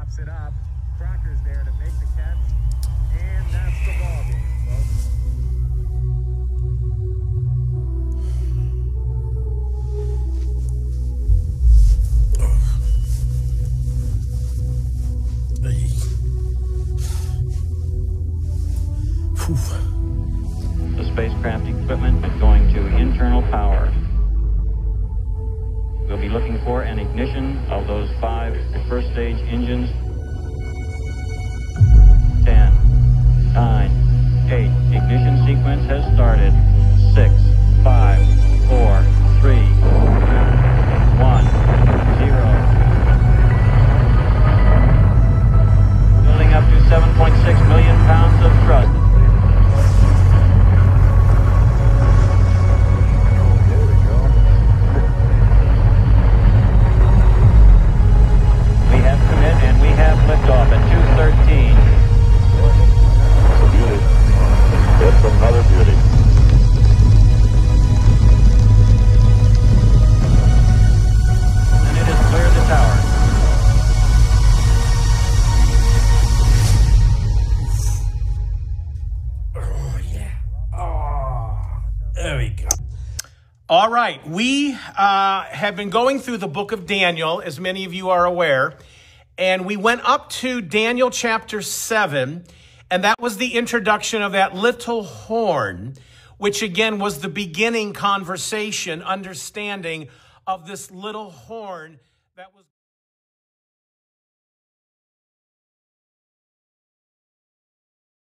pops it up. Crocker's there to make the catch, and that's the ball game, folks. The spacecraft equipment is going to internal power. We'll be looking for an ignition of those 5 first stage engines. 10, 9, 8. Ignition sequence has started. 6, 5, 4, 3, 1, 0. Building up to 7.6 million pounds of thrust. Liftoff at 2:13. It's a beauty. It's another beauty. And it has cleared the tower. Oh, yeah. Oh, there we go. All right. We have been going through the book of Daniel, as many of you are aware. And we went up to Daniel chapter 7, and that was the introduction of that little horn, which again was the beginning conversation, understanding of this little horn that was